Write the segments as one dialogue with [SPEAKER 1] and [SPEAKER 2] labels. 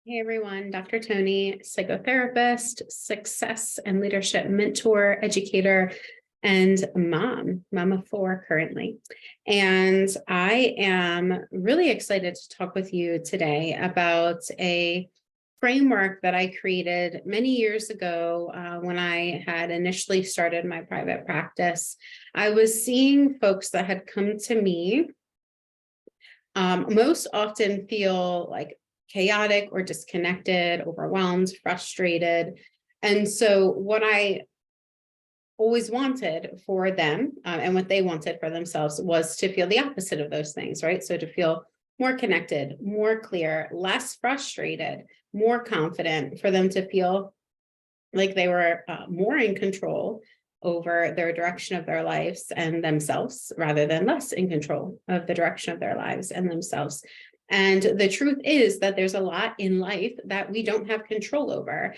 [SPEAKER 1] Hey everyone, Dr. Tony, psychotherapist, success and leadership mentor, educator, and mom of four currently. And I am really excited to talk with you today about a framework that I created many years ago when I had initially started my private practice. I was seeing folks that had come to me most often feel like chaotic or disconnected, overwhelmed, frustrated. And so what I always wanted for them and what they wanted for themselves was to feel the opposite of those things, right? So to feel more connected, more clear, less frustrated, more confident, for them to feel like they were more in control over their direction of their lives and themselves, rather than less in control of the direction of their lives and themselves. And the truth is that there's a lot in life that we don't have control over.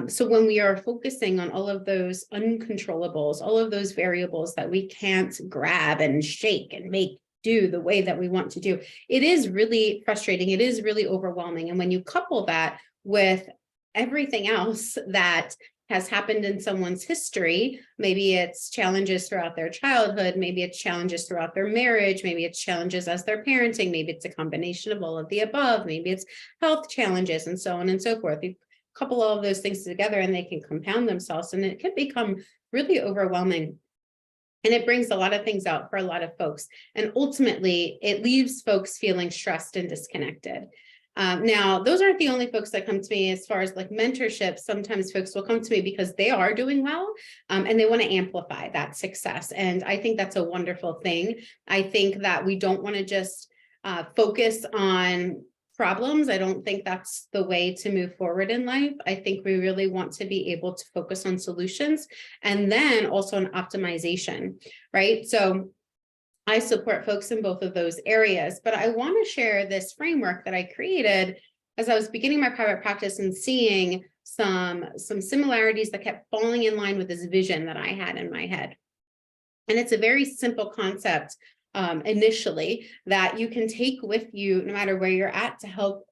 [SPEAKER 1] So when we are focusing on all of those uncontrollables, all of those variables that we can't grab and shake and make do the way that we want to do, it is really frustrating. It is really overwhelming. And when you couple that with everything else that has happened in someone's history, maybe it's challenges throughout their childhood, maybe it's challenges throughout their marriage, maybe it's challenges as they're parenting, maybe it's a combination of all of the above, maybe it's health challenges and so on and so forth. You couple all of those things together and they can compound themselves, and it can become really overwhelming. And it brings a lot of things out for a lot of folks. And ultimately, it leaves folks feeling stressed and disconnected. Now, those aren't the only folks that come to me as far as like mentorship. Sometimes folks will come to me because they are doing well and they want to amplify that success. And I think that's a wonderful thing. I think that we don't want to just focus on problems. I don't think that's the way to move forward in life. I think we really want to be able to focus on solutions and then also on optimization, right? So I support folks in both of those areas, but I want to share this framework that I created as I was beginning my private practice and seeing some similarities that kept falling in line with this vision that I had in my head. And it's a very simple concept initially that you can take with you no matter where you're at to help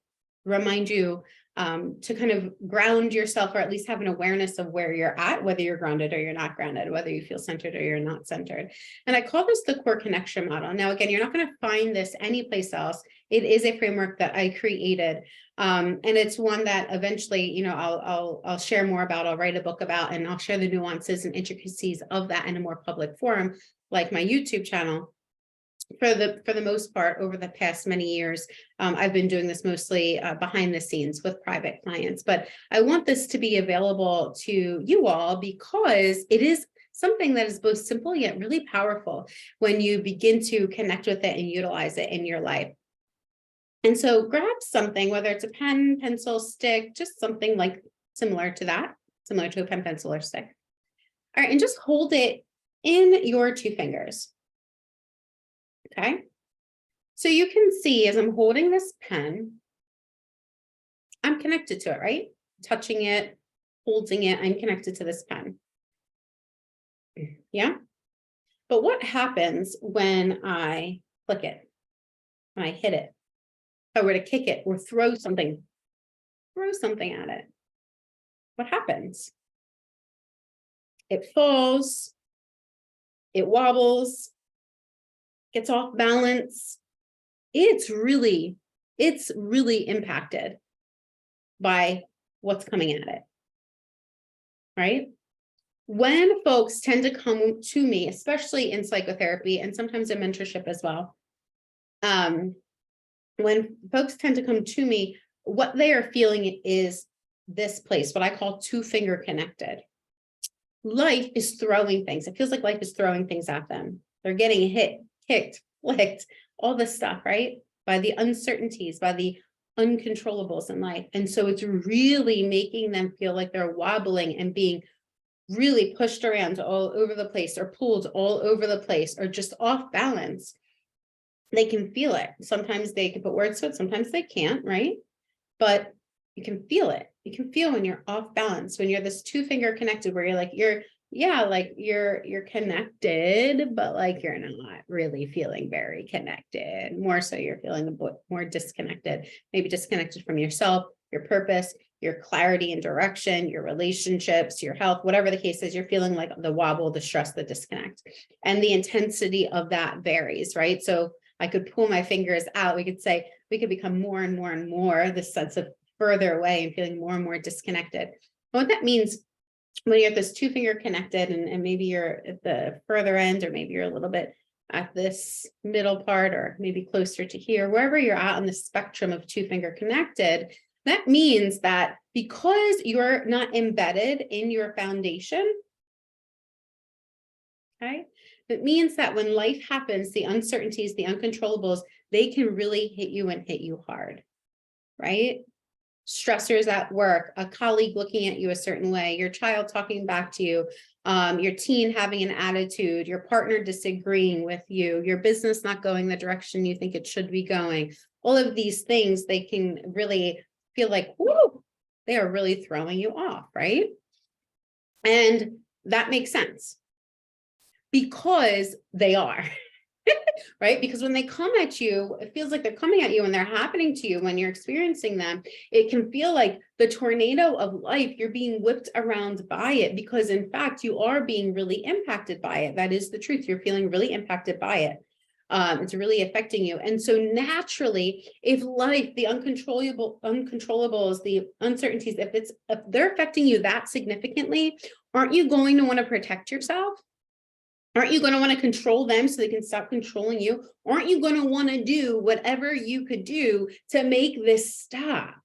[SPEAKER 1] remind you to kind of ground yourself, or at least have an awareness of where you're at, whether you're grounded or you're not grounded, whether you feel centered or you're not centered. And I call this the core connection model. Now, again, you're not going to find this anyplace else. It is a framework that I created. And it's one that eventually, you know, I'll share more about, I'll write a book about, and I'll share the nuances and intricacies of that in a more public forum, like my YouTube channel. For the most part, over the past many years, I've been doing this mostly behind the scenes with private clients, but I want this to be available to you all because it is something that is both simple yet really powerful when you begin to connect with it and utilize it in your life. And so grab something, whether it's a pen, pencil, stick, just something like similar to that, similar to a pen, pencil, or stick. All right, and just hold it in your two fingers. Okay, so you can see as I'm holding this pen, I'm connected to it, right? Touching it, holding it, I'm connected to this pen. Yeah. But what happens when I click it, when I hit it? If I were to kick it or throw something at it, what happens? It falls, it wobbles, gets off balance. It's really impacted by what's coming at it, right? When folks tend to come to me, especially in psychotherapy and sometimes in mentorship as well, when folks tend to come to me, what they are feeling is this place, what I call two-finger connected. Life is throwing things. It feels like life is throwing things at them. They're getting hit, kicked, flicked, all this stuff, right? By the uncertainties, by the uncontrollables in life. And so it's really making them feel like they're wobbling and being really pushed around all over the place, or pulled all over the place, or just off balance. They can feel it. Sometimes they can put words to it, sometimes they can't, right? But you can feel it. You can feel when you're off balance, when you're this two-finger connected, where you're like, you're connected, but like you're not really feeling very connected. More so you're feeling a bit more disconnected, maybe disconnected from yourself, your purpose, your clarity and direction, your relationships, your health, whatever the case is, you're feeling like the wobble, the stress, the disconnect. And the intensity of that varies, right? So I could pull my fingers out. We could say we could become more and more and more this sense of further away and feeling more and more disconnected. And what that means when you're at this 2-finger connected and maybe you're at the further end, or maybe you're a little bit at this middle part, or maybe closer to here, wherever you're at on the spectrum of 2-finger connected, that means that because you're not embedded in your foundation, okay, it means that when life happens, the uncertainties, the uncontrollables, they can really hit you and hit you hard, right? Stressors at work, a colleague looking at you a certain way, your child talking back to you, your teen having an attitude, your partner disagreeing with you, your business not going the direction you think it should be going. All of these things, they can really feel like, whoo, they are really throwing you off, right? And that makes sense because they are. Right? Because when they come at you, it feels like they're coming at you and they're happening to you when you're experiencing them. It can feel like the tornado of life, you're being whipped around by it because in fact, you are being really impacted by it. That is the truth. You're feeling really impacted by it. It's really affecting you. And so naturally, if life, the uncontrollables, the uncertainties, if they're affecting you that significantly, aren't you going to want to protect yourself? Aren't you going to want to control them so they can stop controlling you? Aren't you going to want to do whatever you could do to make this stop?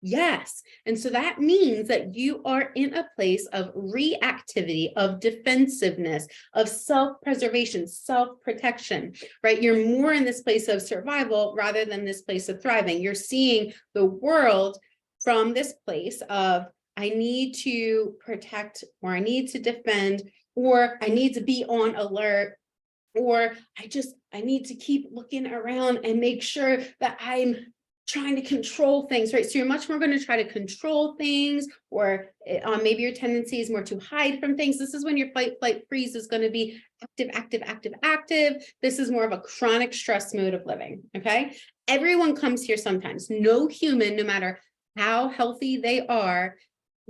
[SPEAKER 1] Yes. And so that means that you are in a place of reactivity, of defensiveness, of self-preservation, self-protection, right? You're more in this place of survival rather than this place of thriving. You're seeing the world from this place of, I need to protect, or I need to defend, or I need to be on alert, or I need to keep looking around and make sure that I'm trying to control things, right? So you're much more going to try to control things, or maybe your tendency is more to hide from things. This is when your fight, flight, freeze is going to be active, active, active, active. This is more of a chronic stress mode of living, okay? Everyone comes here sometimes. No human, no matter how healthy they are,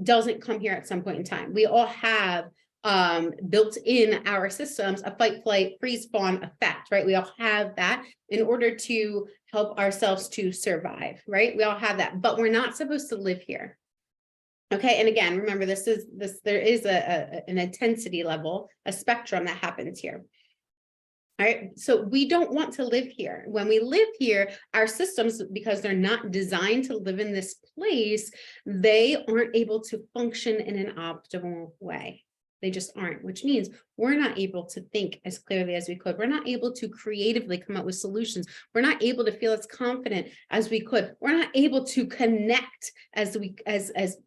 [SPEAKER 1] doesn't come here at some point in time. We all have built in our systems a fight, flight, freeze, fawn effect, right? We all have that in order to help ourselves to survive, right? We all have that, but we're not supposed to live here. Okay, and again, remember, there is an intensity level, a spectrum that happens here. All right, so we don't want to live here. When we live here, our systems, because they're not designed to live in this place, they aren't able to function in an optimal way. They just aren't, which means we're not able to think as clearly as we could. We're not able to creatively come up with solutions. We're not able to feel as confident as we could. We're not able to connect as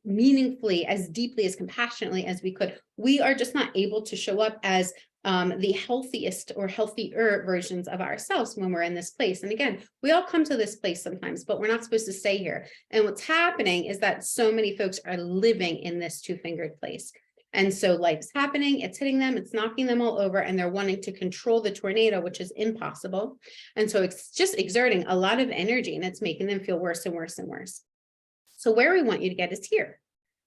[SPEAKER 1] meaningfully, as deeply, as compassionately as we could. We are just not able to show up as the healthiest or healthier versions of ourselves when we're in this place. And again, we all come to this place sometimes, but we're not supposed to stay here. And what's happening is that so many folks are living in this 2-fingered place. And so life's happening, it's hitting them, it's knocking them all over, and they're wanting to control the tornado, which is impossible. And so it's just exerting a lot of energy, and it's making them feel worse and worse and worse. So where we want you to get is here.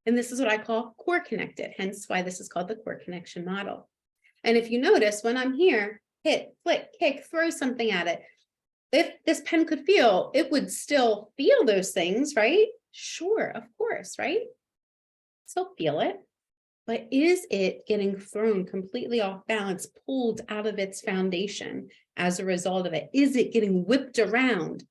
[SPEAKER 1] And this is what I call core connected, hence why this is called the core connection model. And if you notice, when I'm here, hit, flick, kick, throw something at it, if this pen could feel, it would still feel those things, right? Sure, of course, right? Still feel it. But is it getting thrown completely off balance, pulled out of its foundation as a result of it? Is it getting whipped around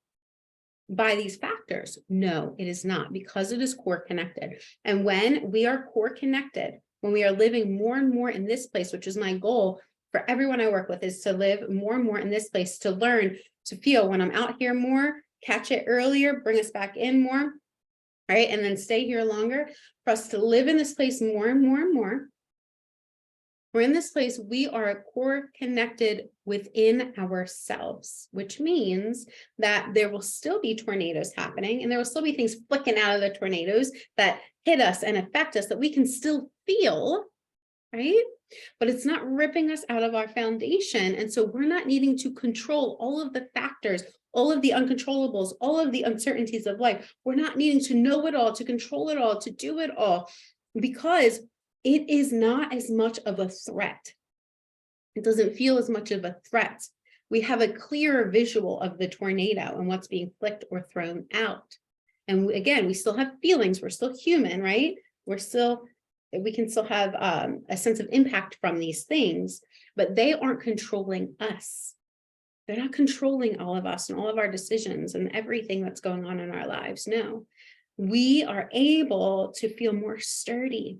[SPEAKER 1] by these factors? No, it is not, because it is core connected. And when we are core connected, when we are living more and more in this place, which is my goal for everyone I work with, is to live more and more in this place, to learn, to feel when I'm out here more, catch it earlier, bring us back in more, right? And then stay here longer, for us to live in this place more and more and more. We're in this place, we are core connected within ourselves, which means that there will still be tornadoes happening, and there will still be things flicking out of the tornadoes that hit us and affect us that we can still feel, right? But it's not ripping us out of our foundation. And so we're not needing to control all of the factors, all of the uncontrollables, all of the uncertainties of life. We're not needing to know it all, to control it all, to do it all, because it is not as much of a threat. It doesn't feel as much of a threat. We have a clearer visual of the tornado and what's being flicked or thrown out. And again, we still have feelings. We're still human, right? We can still have a sense of impact from these things, but they aren't controlling us. They're not controlling all of us and all of our decisions and everything that's going on in our lives. No, we are able to feel more sturdy.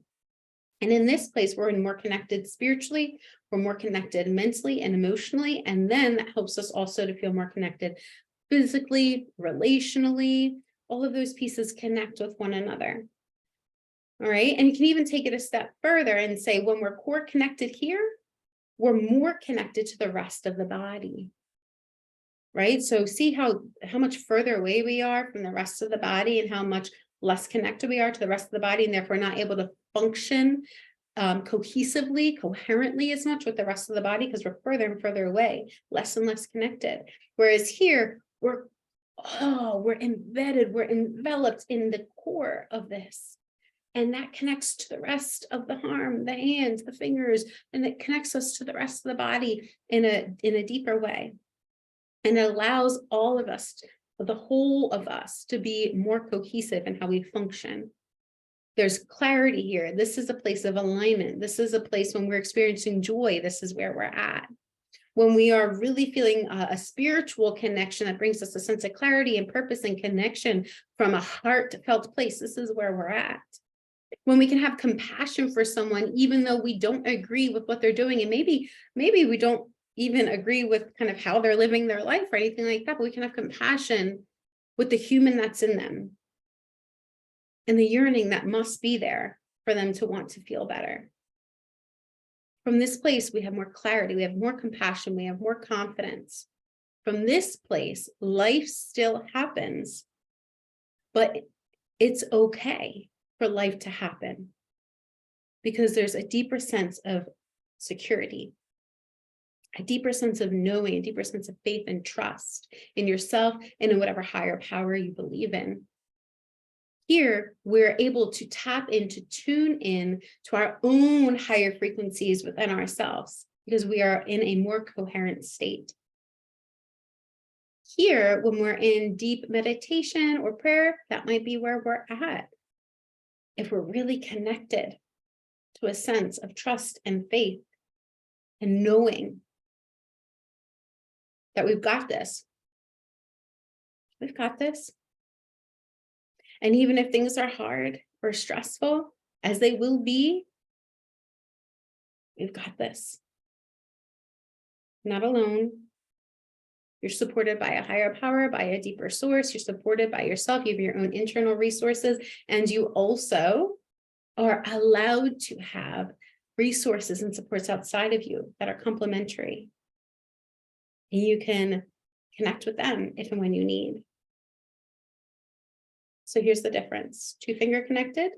[SPEAKER 1] And in this place, we're more connected spiritually, we're more connected mentally and emotionally. And then that helps us also to feel more connected physically, relationally. All of those pieces connect with one another. All right. And you can even take it a step further and say, when we're core connected here, we're more connected to the rest of the body. Right. So see how much further away we are from the rest of the body and how much less connected we are to the rest of the body, and therefore not able to function cohesively, coherently as much with the rest of the body, because we're further and further away, less and less connected. Whereas here, we're embedded, we're enveloped in the core of this. And that connects to the rest of the arm, the hands, the fingers, and it connects us to the rest of the body in a deeper way. And it allows all of us, the whole of us, to be more cohesive in how we function. There's clarity here. This is a place of alignment. This is a place when we're experiencing joy. This is where we're at. When we are really feeling a spiritual connection that brings us a sense of clarity and purpose and connection from a heartfelt place, this is where we're at. When we can have compassion for someone, even though we don't agree with what they're doing, and maybe we don't even agree with kind of how they're living their life or anything like that, but we can have compassion with the human that's in them and the yearning that must be there for them to want to feel better. From this place, we have more clarity, we have more compassion, we have more confidence. From this place, life still happens, but it's okay for life to happen because there's a deeper sense of security, a deeper sense of knowing, a deeper sense of faith and trust in yourself and in whatever higher power you believe in. Here, we're able to tap in, to tune in to our own higher frequencies within ourselves because we are in a more coherent state. Here, when we're in deep meditation or prayer, that might be where we're at. If we're really connected to a sense of trust and faith and knowing that we've got this. We've got this. And even if things are hard or stressful, as they will be, we've got this. Not alone. You're supported by a higher power, by a deeper source. You're supported by yourself. You have your own internal resources. And you also are allowed to have resources and supports outside of you that are complementary. And you can connect with them if and when you need. So here's the difference. Two-finger connected.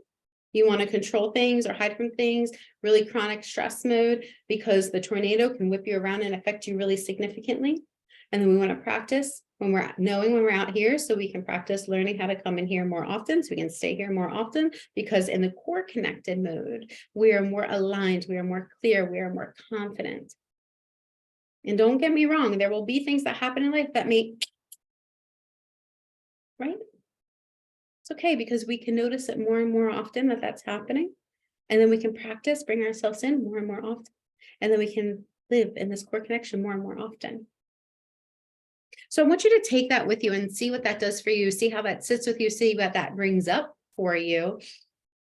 [SPEAKER 1] You want to control things or hide from things, really chronic stress mode, because the tornado can whip you around and affect you really significantly. And then we want to practice when we're out here, so we can practice learning how to come in here more often, so we can stay here more often, because in the core connected mode, we are more aligned, we are more clear, we are more confident. And don't get me wrong, there will be things that happen in life that may, right? It's okay, because we can notice it more and more often that that's happening. And then we can practice, bring ourselves in more and more often. And then we can live in this core connection more and more often. So I want you to take that with you and see what that does for you, see how that sits with you, see what that brings up for you,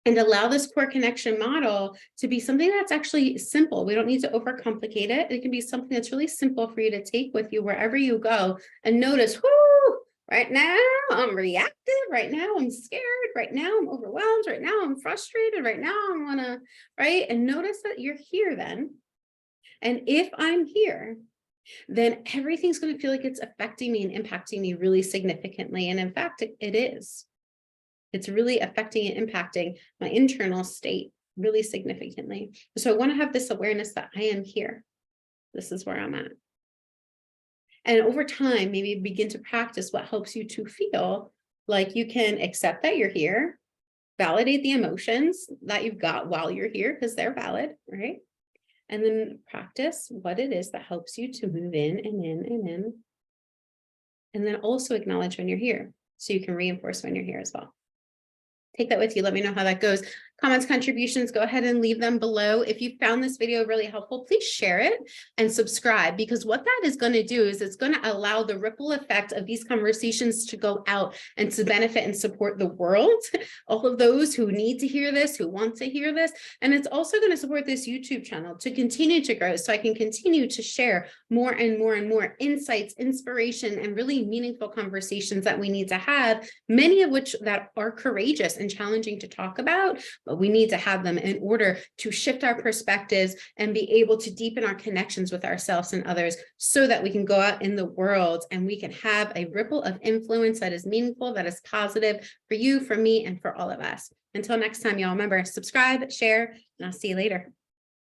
[SPEAKER 1] and allow this core connection model to be something that's actually simple. We don't need to overcomplicate it. It can be something that's really simple for you to take with you wherever you go and notice, whoo, right now I'm reactive, right now I'm scared, right now I'm overwhelmed, right now I'm frustrated, right now I wanna, right? And notice that you're here then. And if I'm here, then everything's going to feel like it's affecting me and impacting me really significantly. And in fact, it is. It's really affecting and impacting my internal state really significantly. So I want to have this awareness that I am here. This is where I'm at. And over time, maybe begin to practice what helps you to feel like you can accept that you're here, validate the emotions that you've got while you're here, because they're valid, right? And then practice what it is that helps you to move in and in and in. And then also acknowledge when you're here, so you can reinforce when you're here as well. Take that with you. Let me know how that goes. Comments, contributions, go ahead and leave them below. If you found this video really helpful, please share it and subscribe, because what that is going to do is it's going to allow the ripple effect of these conversations to go out and to benefit and support the world, all of those who need to hear this, who want to hear this. And it's also going to support this YouTube channel to continue to grow, so I can continue to share more and more and more insights, inspiration, and really meaningful conversations that we need to have, many of which that are courageous and challenging to talk about, but we need to have them in order to shift our perspectives and be able to deepen our connections with ourselves and others, so that we can go out in the world and we can have a ripple of influence that is meaningful, that is positive for you, for me, and for all of us. Until next time, y'all, remember, subscribe, share, and I'll see you later.